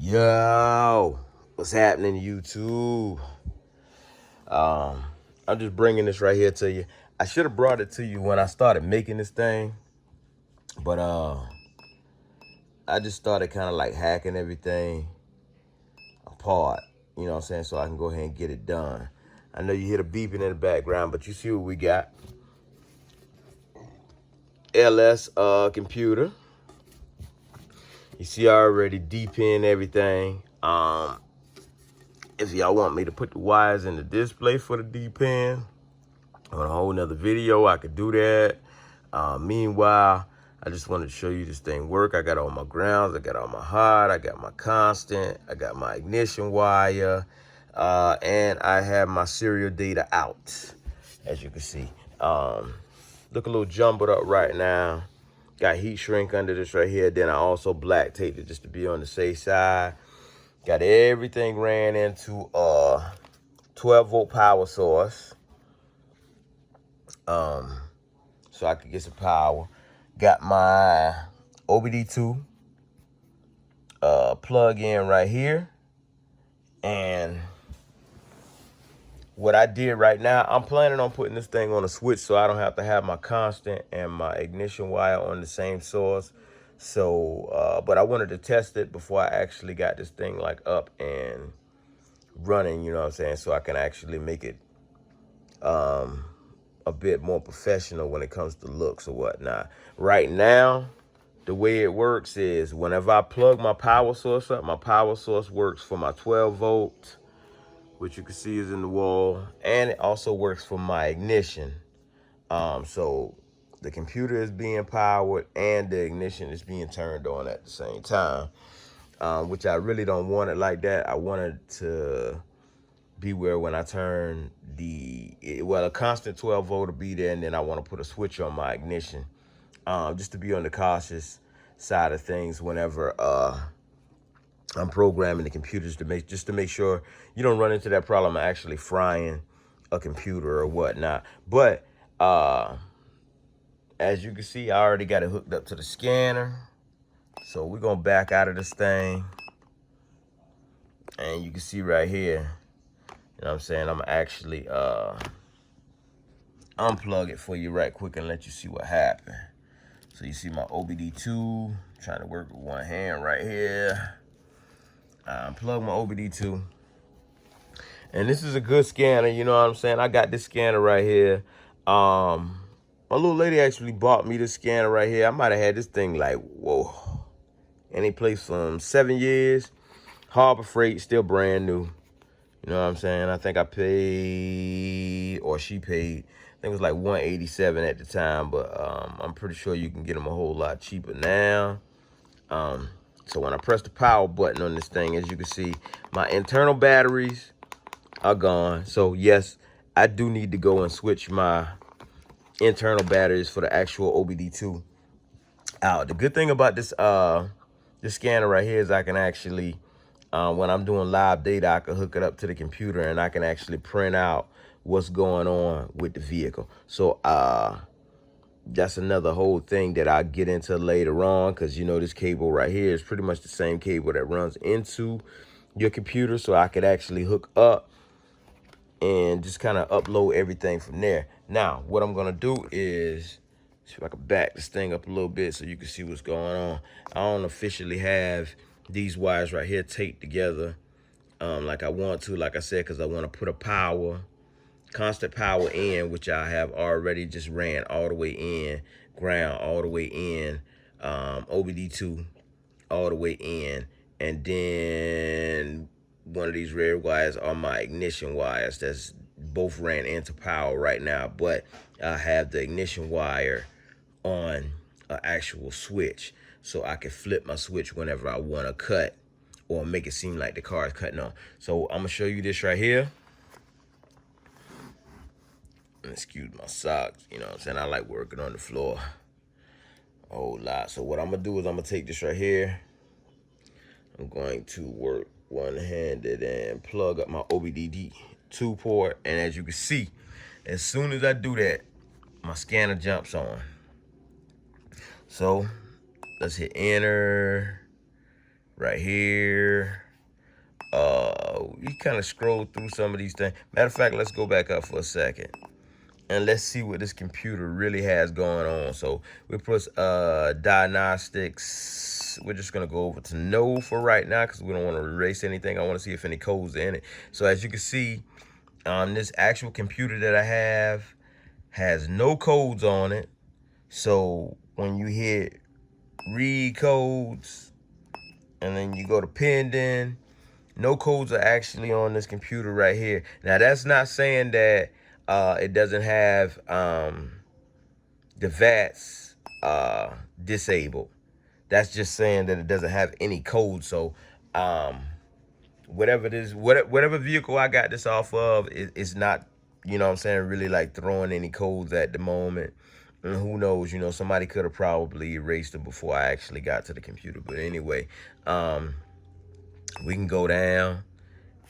Yo, what's happening, YouTube? I'm just bringing this right here to you. I should have brought it to you when I started making this thing, but I just started kind of like hacking everything apart. You know what I'm saying? So I can go ahead and get it done. I know you hear the beeping in the background, but you see what we got. LS computer. You see I already D-pin everything. If y'all want me to put the wires in the display for the D-pin on a whole nother video, I could do that. Meanwhile, I just wanted to show you this thing work. I got all my grounds, I got all my hot, I got my constant, I got my ignition wire, and I have my serial data out, as you can see. Look a little jumbled up right now. Got heat shrink under this right here. Then I also black taped it just to be on the safe side. Got everything ran into a 12-volt power source. So I could get some power. Got my OBD2 plug in right here. And what I did right now, I'm planning on putting this thing on a switch so I don't have to have my constant and my ignition wire on the same source. So, but I wanted to test it before I actually got this thing like up and running, you know what I'm saying? So I can actually make it a bit more professional when it comes to looks or whatnot. Right now, the way it works is whenever I plug my power source up, my power source works for my 12 volt, which you can see is in the wall, and it also works for my ignition. So the computer is being powered and the ignition is being turned on at the same time, which I really don't want it like that. I want it to be where when I turn a constant 12 volt to be there, and then I want to put a switch on my ignition, just to be on the cautious side of things whenever I'm programming the computers to make sure you don't run into that problem of actually frying a computer or whatnot. But as you can see, I already got it hooked up to the scanner. So we're gonna back out of this thing, and you can see right here, you know what I'm saying, I'm actually unplug it for you right quick and let you see what happened. So you see my OBD2, trying to work with one hand right here. I unplug my OBD2. And this is a good scanner, you know what I'm saying? I got this scanner right here. My little lady actually bought me this scanner right here. I might have had this thing like, whoa. Any place from 7 years. Harbor Freight, still brand new. You know what I'm saying? I think I paid, or she paid, I think it was like $187 at the time, but I'm pretty sure you can get them a whole lot cheaper now. So when I press the power button on this thing, as you can see, my internal batteries are gone. So yes, I do need to go and switch my internal batteries for the actual OBD2 out. The good thing about this scanner right here is I can actually, when I'm doing live data, I can hook it up to the computer and I can actually print out what's going on with the vehicle. So that's another whole thing that I'll get into later on, because you know this cable right here is pretty much the same cable that runs into your computer. So I could actually hook up and just kind of upload everything from there. Now, what I'm gonna do is see if I can back this thing up a little bit so you can see what's going on. I don't officially have these wires right here taped together like I want to, like I said, because I want to put a constant power in, which I have already just ran all the way in, ground all the way in, OBD2 all the way in, and then one of these red wires are my ignition wires that's both ran into power right now, but I have the ignition wire on an actual switch, so I can flip my switch whenever I want to cut or make it seem like the car is cutting on. So I'm gonna show you this right here. Excuse my socks, you know what I'm saying? I like working on the floor a whole lot. So what I'm gonna do is I'm gonna take this right here. I'm going to work one-handed and plug up my OBD2 port. And as you can see, as soon as I do that, my scanner jumps on. So let's hit enter. right here. You kind of scroll through some of these things. Matter of fact, let's go back up for a second and let's see what this computer really has going on. So we put diagnostics. We're just gonna go over to no for right now because we don't want to erase anything. I want to see if any codes are in it. So as you can see, this actual computer that I have has no codes on it. So when you hit read codes and then you go to pending, no codes are actually on this computer right here. Now, that's not saying that it doesn't have the VATS disabled. That's just saying that it doesn't have any code. So whatever it is, whatever vehicle I got this off of, it's not, you know what I'm saying, really like throwing any codes at the moment. And who knows, you know, somebody could have probably erased them before I actually got to the computer. But anyway, we can go down.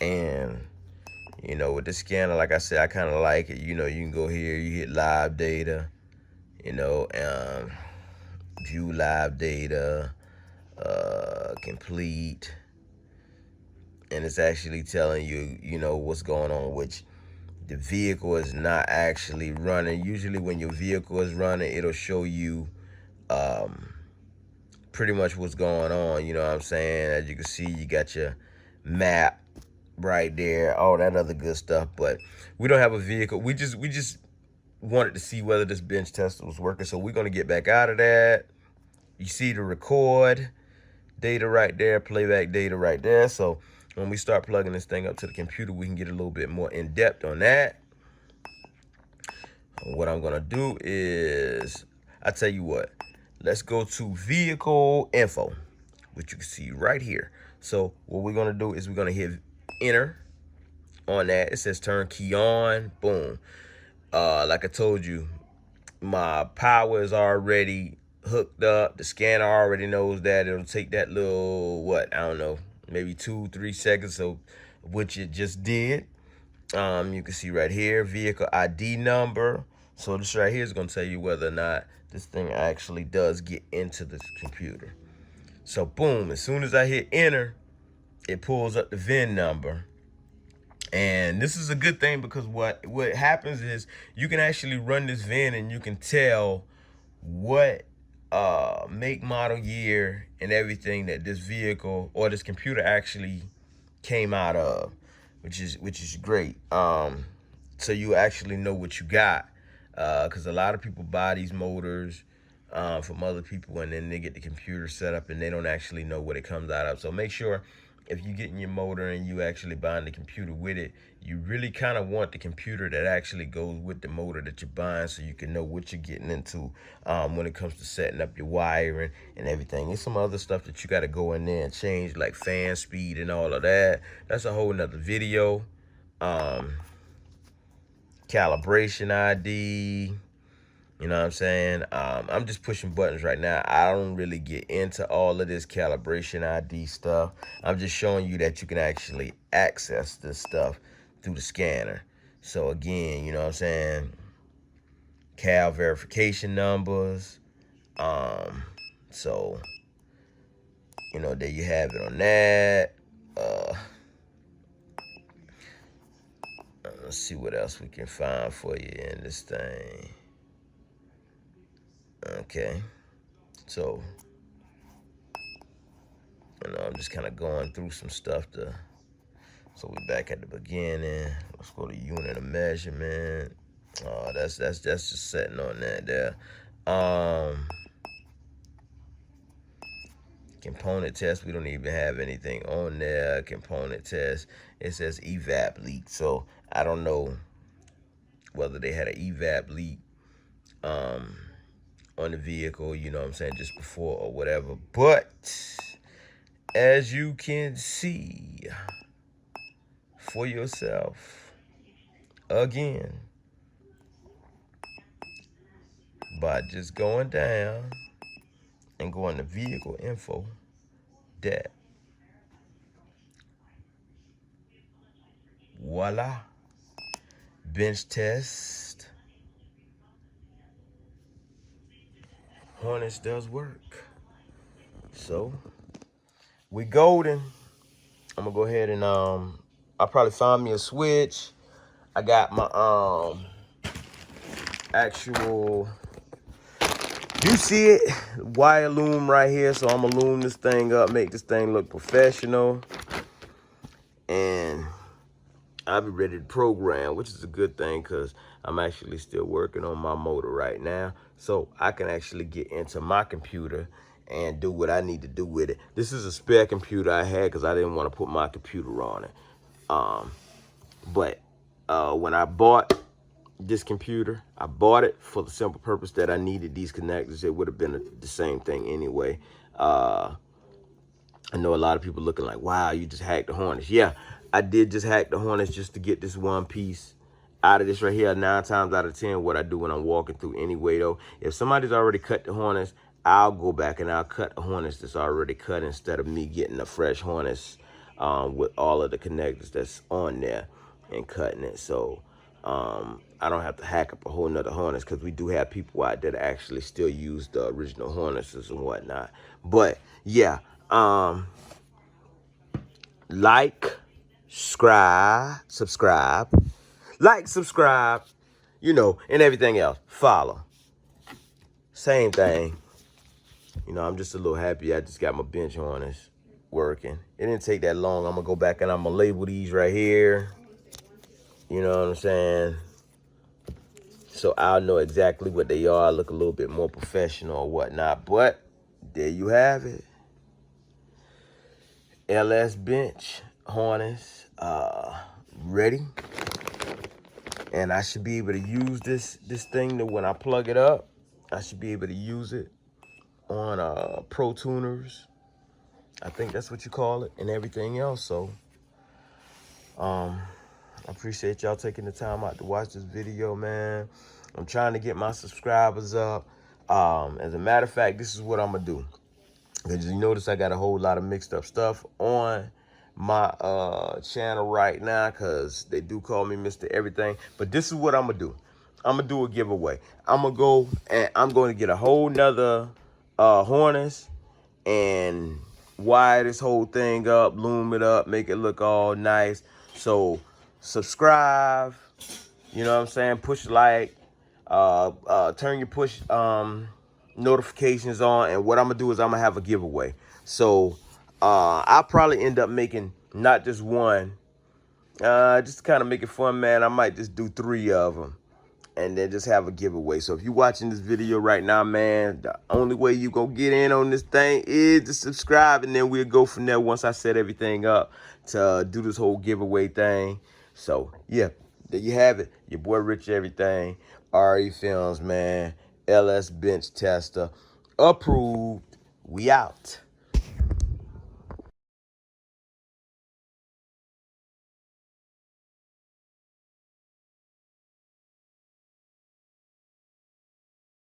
And, you know, with the scanner, like I said, I kind of like it. You know, you can go here, you hit live data, you know, view live data, complete. And it's actually telling you, you know, what's going on, which the vehicle is not actually running. Usually when your vehicle is running, it'll show you pretty much what's going on. You know what I'm saying? As you can see, you got your map right there, all that other good stuff. But we don't have a vehicle. We just wanted to see whether this bench tester was working. So we're gonna get back out of that. You see the record data right there, playback data right there. So when we start plugging this thing up to the computer, we can get a little bit more in depth on that. What I'm gonna do is, I tell you what, let's go to vehicle info, which you can see right here. So what we're gonna do is we're gonna hit enter on that. It says turn key on, boom. Like I told you, my power is already hooked up. The scanner already knows that. It'll take that little, what, I don't know, maybe 2-3 seconds, so which it just did. You can see right here, vehicle ID number. So this right here is gonna tell you whether or not this thing actually does get into the computer. So boom, as soon as I hit enter, it pulls up the VIN number. And this is a good thing because what happens is you can actually run this VIN and you can tell what make, model, year, and everything that this vehicle or this computer actually came out of, which is great. So you actually know what you got, because a lot of people buy these motors from other people, and then they get the computer set up and they don't actually know what it comes out of. So make sure if you're getting your motor and you actually buying the computer with it, you really kind of want the computer that actually goes with the motor that you're buying, so you can know what you're getting into when it comes to setting up your wiring and everything. There's some other stuff that you got to go in there and change, like fan speed and all of that. That's a whole nother video. Calibration ID. You know what I'm saying? I'm just pushing buttons right now. I don't really get into all of this calibration ID stuff. I'm just showing you that you can actually access this stuff through the scanner. So again, you know what I'm saying? Cal verification numbers. So, you know, there you have it on that. Let's see what else we can find for you in this thing. Okay, so, you know, I'm just kind of going through some stuff so we back at the beginning. Let's go to unit of measurement. That's just setting on that there. Component test, we don't even have anything on there. Component test, it says evap leak. So I don't know whether they had an evap leak on the vehicle, you know what I'm saying, just before or whatever. But as you can see for yourself, again, by just going down and going to vehicle info, that, voila, bench test, Harness does work. So we golden. I'm gonna go ahead and I'll probably find me a switch. I got my actual, you see it, wire loom right here. So I'm gonna loom this thing up, make this thing look professional, and I'll be ready to program, which is a good thing because I'm actually still working on my motor right now. So I can actually get into my computer and do what I need to do with it. This is a spare computer I had because I didn't want to put my computer on it. But when I bought this computer, I bought it for the simple purpose that I needed these connectors. It would have been the same thing anyway. I know a lot of people looking like, wow, you just hacked the Hornets. Yeah, I did just hack the Hornets just to get this one piece out of this right here. 9 times out of 10, what I do when I'm walking through anyway, though, if somebody's already cut the Hornets, I'll go back and I'll cut the Hornets that's already cut instead of me getting the fresh Hornets with all of the connectors that's on there and cutting it. So I don't have to hack up a whole nother Hornets, because we do have people out there that actually still use the original Hornets and whatnot. But yeah, like, subscribe, like, subscribe, you know, and everything else. Follow. Same thing. You know, I'm just a little happy I just got my bench Hornets working. It didn't take that long. I'm gonna go back and I'm gonna label these right here. You know what I'm saying? So I'll know exactly what they are. Look a little bit more professional or whatnot. But there you have it. LS bench Hornets ready. And I should be able to use this thing that when I plug it up, I should be able to use it on Pro Tuners. I think that's what you call it, and everything else. So I appreciate y'all taking the time out to watch this video, man. I'm trying to get my subscribers up. As a matter of fact, this is what I'm gonna do. Because you notice I got a whole lot of mixed up stuff on my channel right now, because they do call me Mr. Everything. But this is what I'm gonna do. I'm gonna do a giveaway. I'm gonna go and I'm gonna get a whole nother Hornets and wire this whole thing up, loom it up, make it look all nice. So subscribe, you know what I'm saying? Push like, turn your push notifications on, and what I'm gonna do is I'm gonna have a giveaway. So I'll probably end up making not just one, just to kind of make it fun, man. I might just do 3 of them and then just have a giveaway. So if you're watching this video right now, man, the only way you gonna get in on this thing is to subscribe, and then we'll go from there once I set everything up to do this whole giveaway thing. So yeah, there you have it. Your boy Rich Everything, RE Films, man. LS Bench Tester, approved. We out.